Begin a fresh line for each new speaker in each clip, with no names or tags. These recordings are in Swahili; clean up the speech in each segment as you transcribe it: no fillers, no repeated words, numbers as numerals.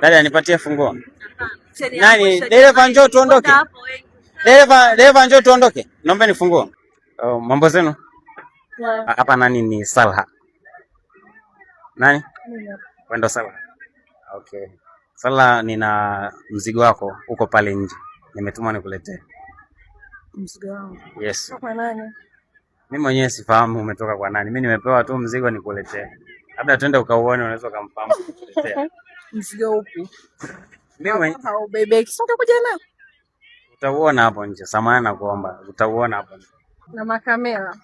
Dada nipatie funguo. Nani? Dereva njoo tuondoke. Dereva njoo tuondoke. Naomba nifunguo. Oh, mambo zenu? Hapa nani ni Salha? Nani? Wendo Salha. Okay. Salha, nina mzigo wako uko pale nje. Nimetumwa nikuletee.
Mzigo wangu?
Yes.
Kwa nani?
Mimi mwenyewe sifahamu umetoka kwa nani. Mimi nimepewa tu mzigo nikuletee. Labda twende ukauone, unaweza kumfahamu kukuletea.
Mzigo upi?
Mimi mwenyewe.
Au bebe kisonga kuja nao?
Utauona hapo nje. Samahani na kuomba. Utauona hapo nje.
Na makamera.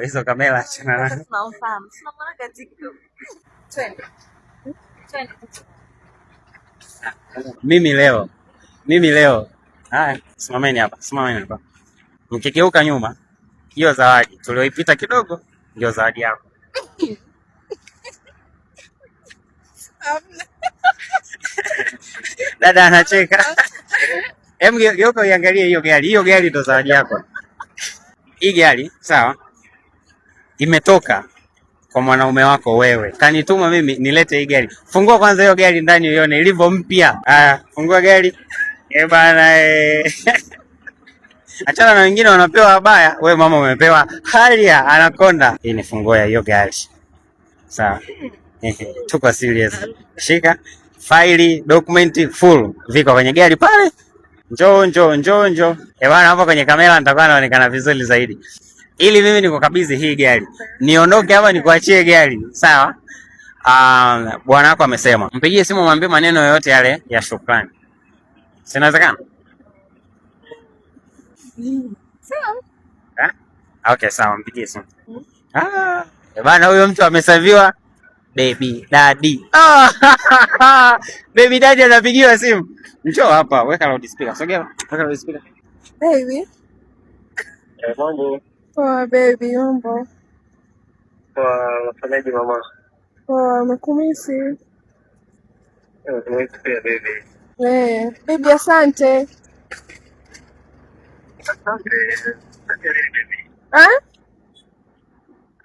Hizo kamera achana nazo.
Tunafahamu. Tunamwona katika. Twende.
Mimi leo. Haya, simameni hapa. Mkigeuka nyuma, hiyo zawadi tulioipita kidogo ndio zawadi yako. Dada anacheka. Geuka uangalie hiyo gari. Hiyo gari ndio zawadi yako. Hii gari, sawa? Imetoka kwa mwanaume wako wewe. Kanituma mimi nilete hii gari. Fungua kwanza hiyo gari ndani uione ilivyo mpya. Fungua gari. Bana Achana na wengine wanapewa habaya, wewe mama umepewa Harrier Anaconda. Hii ni funguo ya hiyo gari. Sawa. Tuko serious. Shika faili, document full viko kwenye gari pale. Njoo. Bana hapo kwenye kamera nitakuwa naonekana vizuri zaidi. Ili mimi nikukabidhi hii gari. Niondoke hapa nikuachie gari. Sawa? Bwana wako amesema. Mpigie simu mwambie maneno yoyote yale ya shukrani. Sinawezekana?
Sawa.
Okay, sawa, mpigie simu. Bana huyo mtu amesaviwa baby daddy. Baby daddy anapigiwa simu. Njoo hapa, weka loudspeaker. Sogea, weka loudspeaker.
Baby.
Mambo.
Poa baby, mambo.
Wafanyaji mama?
Nakumisi.
Tumeweza pia baby.
Baby asante.
Asante baby.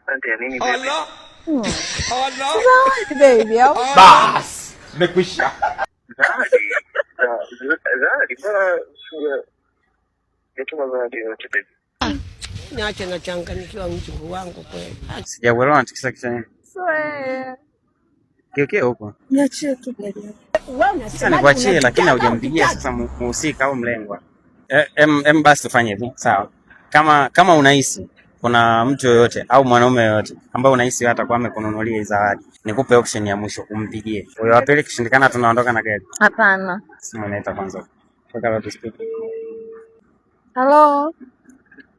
Asante nini baby?
Allah.
Zawadi baby, au?
Bas, nimekwisha.
Zawadi bora zawadi yote baby.
Niache nachanganyikiwa mjukuu wangu kweli.
Sijaelewa natikisa kichwa nini? Kio huko.
Niachie tu baby.
Sasa nikuachie lakini hujampigia sasa muhusika au mlengwa. Basi tufanye hivi, sawa? Kama unahisi kuna mtu yoyote au mwanaume yoyote ambaye unahisi hata kwa amekununulia hii zawadi, nikupe option ya mwisho umpigie. Huyo wa pili kishindikana tunaondoka na gari.
Hapana.
Simu inaita kwanza. Weka loudspeaker.
Hello.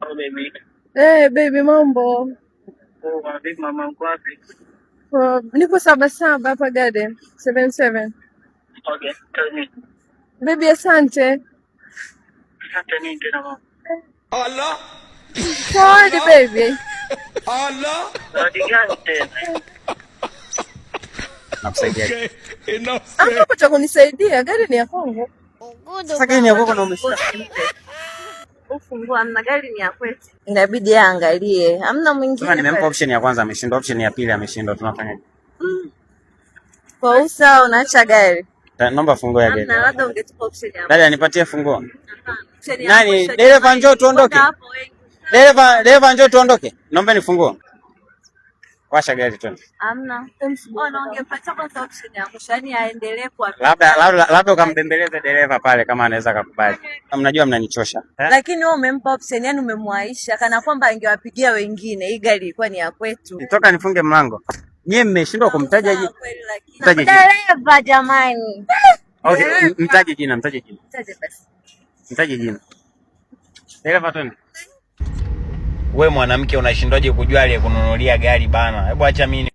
Oh baby.
Baby mambo.
Baby mama uko wapi?
Niko Sabasaba hapa Garden 77.
Okay, tell me.
Baby asante.
Asante nini tena mama?
Allah.
Zawadi baby.
Allah.
Zawadi gani tena?
Nakusaidia.
Okay, enough.
Hapo cha kunisaidia, gari ni ya kwangu.
Sasa gari ni ya kwako na umeshika.
Ufungua na gari ni ya kwetu. Inabidi aangalie. Hamna mwingine.
Sasa nimempa option ya kwanza ameshindwa, option ya pili ameshindwa, tunafanyaje?
Kwa usawa unaacha gari.
Naomba funguo ya gari.
Na labda ungetupa option ya.
Dada nipatie funguo. Nani? Dereva njoo tuondoke. Dereva njoo tuondoke. Naomba nifunguo. Washa gari tu.
Hamna. Ungepatia kwa option ya kushani aendelee kwa.
Labda ukambembeleze dereva pale kama anaweza kukubali. Mnajua mnanichosha.
Lakini wewe umempa option, yani umemwaisha kana kwamba angewapigia wengine. Hii gari ilikuwa ni ya kwetu.
Nitoka nifunge mlango. Nyie mmeshindwa kumtaja jina.
Mtaje dereva jamani.
Okay, mtaje jina.
Mtaje basi.
Mtaje jina. Dereva twende. Wewe mwanamke unashindwaje kujua aliyekununulia gari bana? Hebu acha mimi